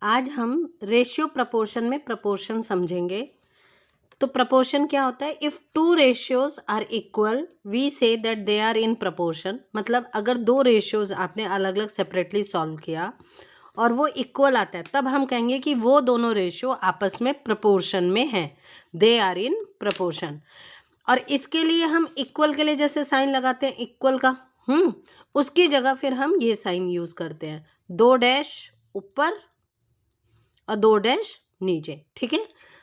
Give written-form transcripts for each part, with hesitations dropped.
आज हम ratio proportion में प्रपोर्शन समझेंगे। तो प्रपोर्शन क्या होता है? If two ratios are equal we say that they are in proportion. मतलब अगर दो रेशियोज आपने अलग अलग सेपरेटली सॉल्व किया और वो इक्वल आता है, तब हम कहेंगे कि वो दोनों रेशियो आपस में प्रपोर्शन में हैं, दे आर इन प्रपोर्शन। और इसके लिए हम इक्वल के लिए जैसे साइन लगाते हैं इक्वल का, उसकी जगह फिर हम ये साइन यूज करते हैं, 2 डैश ऊपर और 2 डैश नीचे। ठीक है,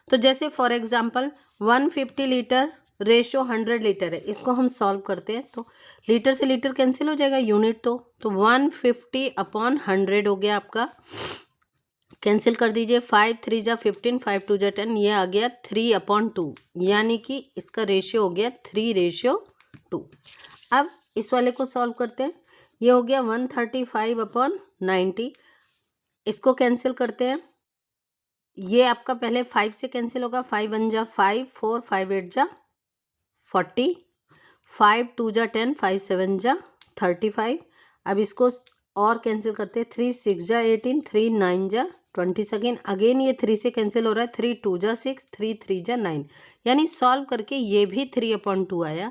तो जैसे for example 150 litre ratio 100 litre है, इसको हम सॉल्व करते हैं तो लीटर से लीटर कैंसिल हो जाएगा, यूनिट तो 150 अपॉन 100 हो गया आपका। कैंसिल कर दीजिए, 5 3 जा 15, 5 2 जा 10, ये आ गया 3 अपॉन 2, यानी कि इसका रेशियो हो गया 3:2। अब इस वाले को सॉल्व करते हैं, ये हो गया 135 अपॉन 90, इसको कैंसिल करते हैं। ये आपका पहले 5 से कैंसिल होगा, 5 1 जा 5, 4 5 8 जा 40, 5 2 जा 10, 5 7 जा 35। अब इसको और कैंसिल करते हैं, 3 6 जा 18, 3 9 जा 22। अगेन ये 3 से कैंसिल हो रहा है, 3 2 जा 6, 3 3 जा 9, यानी सॉल्व करके ये भी 3/2 आया,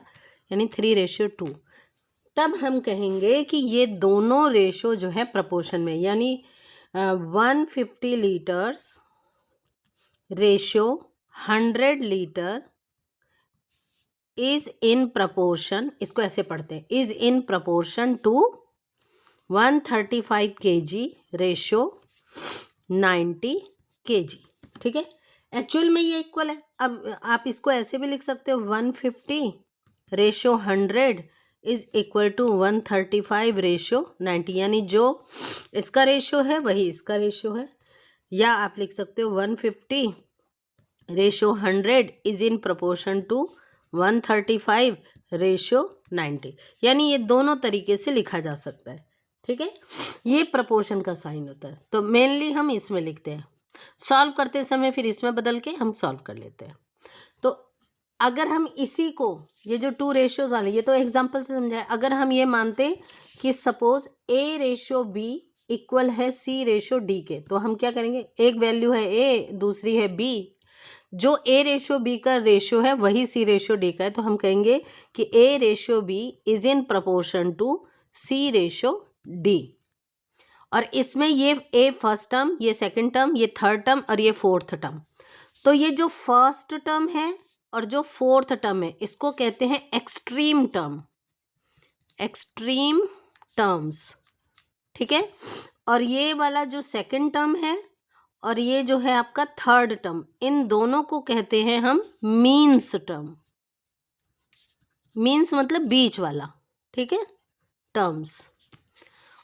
यानी 3:2। तब हम कहेंगे कि ये दोनों रेशो जो है प्रपोर्शन में, यानी 150 litres ratio 100 litre is in proportion, इसको ऐसे पढ़ते हैं, is in proportion to 135 kg ratio 90 kg। ठीक है, एक्चुअल में ये इक्वल है। अब आप इसको ऐसे भी लिख सकते हो, 150 ratio 100 is equal to 135 ratio 90, यानी जो इसका रेशियो है वही इसका रेशियो है। या आप लिख सकते हो 150 ratio 100 is in proportion to 135 ratio 90, यानी ये दोनों तरीके से लिखा जा सकता है। ठीक है, ये प्रपोर्शन का साइन होता है, तो मेनली हम इसमें लिखते हैं, सॉल्व करते समय फिर इसमें बदल के हम सॉल्व कर लेते हैं। तो अगर हम इसी को, ये जो 2 रेशियोज वाले, ये तो एग्जाम्पल से समझाए, अगर हम ये मानते कि suppose A ratio B equal है C रेशियो D के, तो हम क्या करेंगे, एक वैल्यू है A, दूसरी है B, जो A रेशियो B का रेशियो है वही C रेशियो D का है, तो हम कहेंगे कि A ratio B is in proportion to C ratio D। और इसमें ये A फर्स्ट टर्म, ये सेकंड टर्म, ये थर्ड टर्म और ये फोर्थ टर्म। तो ये जो फर्स्ट टर्म है और जो फोर्थ टर्म है, इसको कहते हैं एक्सट्रीम टर्म, एक्सट्रीम टर्म्स। ठीक है, और ये वाला जो सेकंड टर्म है और ये जो है आपका थर्ड टर्म, इन दोनों को कहते हैं हम मीन्स टर्म। मीन्स मतलब बीच वाला, ठीक है, टर्म्स।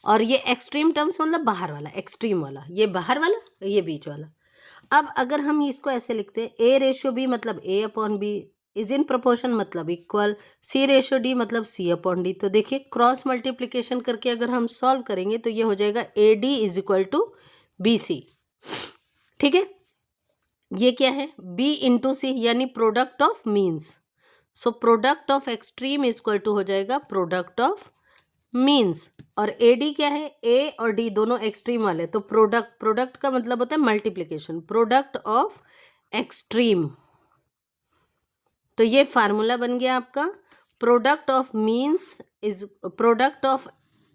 और ये एक्सट्रीम टर्म्स मतलब बाहर वाला, एक्सट्रीम वाला, ये बाहर वाला, ये बीच वाला। अब अगर हम इसको ऐसे लिखते हैं, A रेशियो B मतलब A upon B is in proportion मतलब इक्वल, C रेशियो D मतलब C अपॉन D। तो देखिए क्रॉस मल्टीप्लिकेशन करके अगर हम सॉल्व करेंगे तो ये हो जाएगा AD is equal to BC। ठीक है, ये क्या है, B इंटू C, यानी product of means. So product of extreme is equal to हो जाएगा प्रोडक्ट ऑफ मीन्स। और AD क्या है, A और D दोनों एक्सट्रीम वाले, तो प्रोडक्ट, प्रोडक्ट का मतलब होता है मल्टीप्लिकेशन, प्रोडक्ट ऑफ एक्सट्रीम। तो ये फार्मूला बन गया आपका, product of means is product of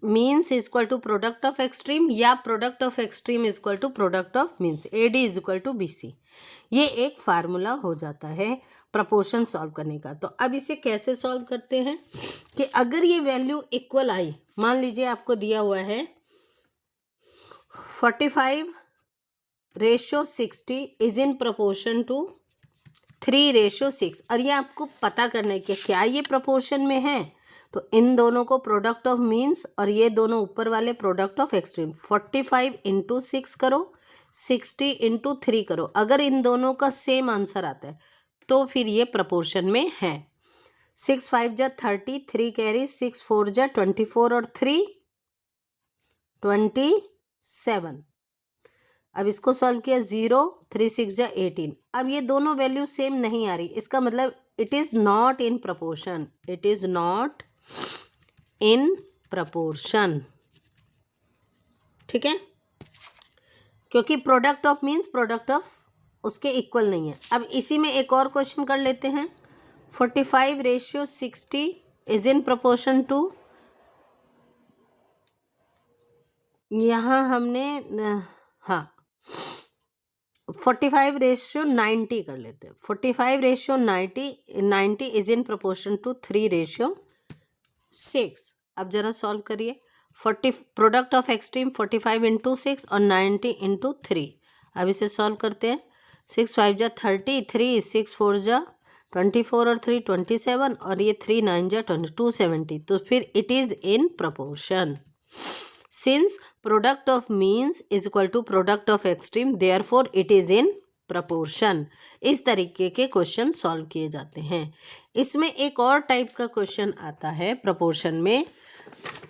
means is equal to product of extreme, या product of extreme is equal to product of means, AD is equal to BC। ये एक formula हो जाता है प्रपोर्शन सॉल्व करने का। तो अब इसे कैसे सॉल्व करते हैं कि अगर ये वैल्यू इक्वल आई, मान लीजिए आपको दिया हुआ है 45 ratio 60 is in proportion to 3 ratio 6, और ये आपको पता करना है कि क्या ये प्रपोर्शन में है। तो इन दोनों को प्रोडक्ट ऑफ मीन्स और ये दोनों ऊपर वाले प्रोडक्ट ऑफ एक्सट्रीम, 45 इंटू 6 करो, 60 इंटू 3 करो, अगर इन दोनों का सेम आंसर आता है तो फिर ये प्रपोर्शन में है। 6 5 जा 30, 3 कैरी, 6 4 जा 24 और 3 27। अब इसको सॉल्व किया, 0 3 6 जा 18। अब ये दोनों वैल्यू सेम नहीं आ रही, इसका मतलब it is not in proportion, it is not in proportion. ठीक है, क्योंकि product of means product of उसके इक्वल नहीं है। अब इसी में एक और क्वेश्चन कर लेते हैं। 45:60 इज इन प्रोपोर्शन टू, यहाँ हमने हाँ 45:90 कर लेते हैं। 45:90 इज इन प्रोपोर्शन टू 3:6। अब जरा सॉल्व करिए। 40 प्रोडक्ट ऑफ एक्सट्रीम 45 × 6 और 90 × 3। अब इसे सॉल्व करते हैं। 6 5 जा 33, 6 4 जा 24 और 3 27 और ये 3 9 जा 270। तो फिर it is in proportion. Since product of means is equal to product of extreme, therefore it is in proportion. इस तरीके के क्वेश्चन सॉल्व किए जाते हैं। इसमें एक और टाइप का क्वेश्चन आता है प्रपोर्शन में,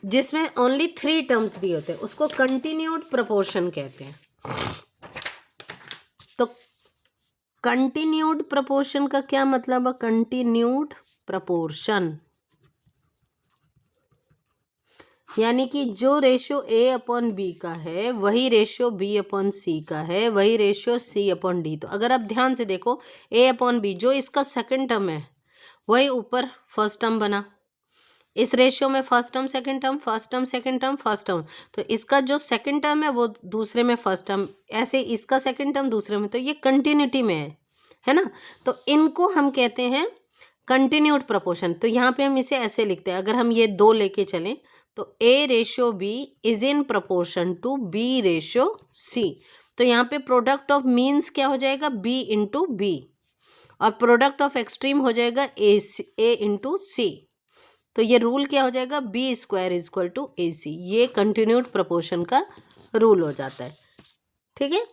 जिसमें ओनली 3 टर्म्स दिए होते हैं, उसको कंटिन्यूड प्रपोर्शन कहते हैं। तो कंटिन्यूड प्रपोर्शन का क्या मतलब है? कंटिन्यूड प्रपोर्शन यानी कि जो रेशियो A/B का है वही रेशियो B/C का है, वही रेशियो C/D। तो अगर आप ध्यान से देखो, A/B जो इसका सेकंड टर्म है वही ऊपर फर्स्ट टर्म बना। इस रेशियो में first term second term, first term second term, first term. तो इसका जो सेकंड टर्म है वो दूसरे में फर्स्ट टर्म, ऐसे इसका सेकंड टर्म दूसरे में। तो ये कंटिन्यूटी में है ना। तो इनको हम कहते हैं कंटिन्यूड प्रपोर्शन। तो यहाँ पे हम इसे ऐसे लिखते हैं, अगर हम ये 2 लेके चलें तो A/B is in proportion to B/C। तो यहाँ पे प्रोडक्ट ऑफ मीन्स क्या हो जाएगा? B × B और प्रोडक्ट ऑफ एक्सट्रीम हो जाएगा A × C। तो ये रूल क्या हो जाएगा? B² = AC। ये कंटिन्यूड प्रपोर्शन का रूल हो जाता है। ठीक है।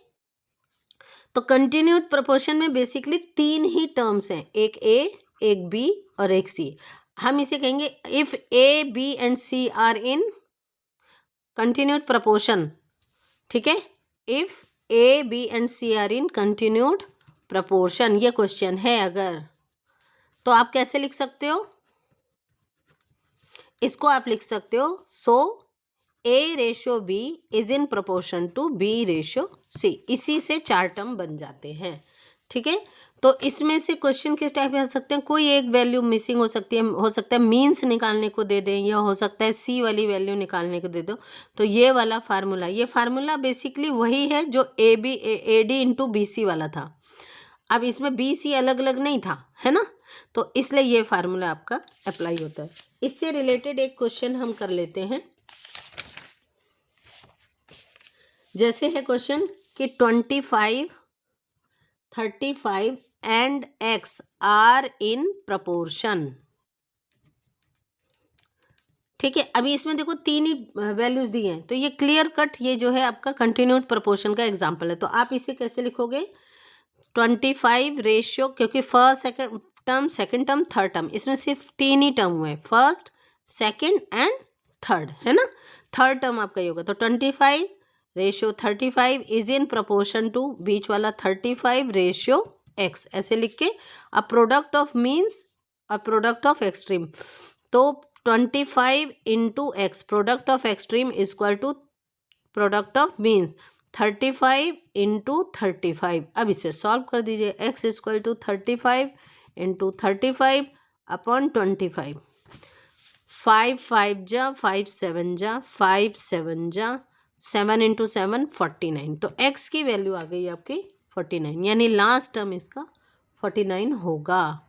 तो कंटिन्यूड प्रपोर्शन में बेसिकली 3 ही टर्म्स हैं, एक A, एक B और एक C। हम इसे कहेंगे if A, B and C are in continued proportion. ठीक है। If A, B and C are in continued proportion, ये क्वेश्चन है अगर, तो आप कैसे लिख सकते हो? इसको आप लिख सकते हो so A/B is in proportion to B/C। इसी से 4 टर्म बन जाते हैं। ठीक है। तो इसमें से क्वेश्चन किस टाइप में आ सकते हैं? कोई एक वैल्यू मिसिंग हो सकती है, हो सकता है मीन्स निकालने को दे दें, या हो सकता है C वाली वैल्यू निकालने को दे दो। तो ये वाला फार्मूला, ये फार्मूला बेसिकली वही है जो AD × BC वाला था। अब इसमें BC अलग अलग नहीं था, है ना। तो इसलिए ये फार्मूला आपका अप्लाई होता है। इससे रिलेटेड एक क्वेश्चन हम कर लेते हैं। जैसे है क्वेश्चन कि 25, 35 and X are in proportion. ठीक है। अभी इसमें देखो 3 ही वैल्यूज दी हैं, तो ये क्लियर कट ये जो है आपका कंटिन्यूड प्रपोर्शन का एग्जांपल है। तो आप इसे कैसे लिखोगे? 25 रेशियो, क्योंकि first second term, second term, third term, इसमें सिर्फ 3 ही टर्म हुए, फर्स्ट, सेकंड एंड थर्ड, है ना। थर्ड टर्म आपका ये होगा। तो 25:35 इज इन प्रपोर्शन टू बीच वाला 35:X, ऐसे लिख के अब प्रोडक्ट ऑफ मीन्स और प्रोडक्ट ऑफ एक्सट्रीम। तो 25 × X product of extreme is equal to product of means 35 × 35। अब इसे सॉल्व कर दीजिए। X is equal to 35 × 35 upon 25। 5 5 जा 5 7 जा 5 7 जा 7 × 7 49। तो X की वैल्यू आ गई आपकी 49, यानी लास्ट टर्म इसका 49 होगा।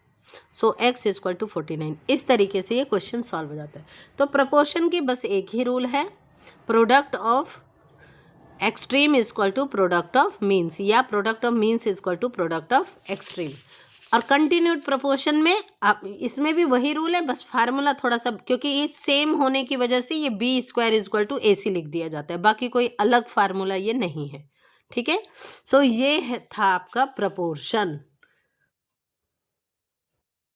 सो X इज इक्वल टू 49। इस तरीके से ये क्वेश्चन सॉल्व हो जाता है। तो प्रपोर्शन की बस एक ही रूल है, product of extreme is equal to product of means, या product of means is equal to product of extreme. और कंटिन्यूड प्रपोर्शन में आप इसमें भी वही रूल है, बस फार्मूला थोड़ा सा, क्योंकि ये सेम होने की वजह से ये B² is equal to AC लिख दिया जाता है, बाकी कोई अलग फार्मूला ये नहीं है। ठीक है। सो ये था आपका प्रपोर्शन।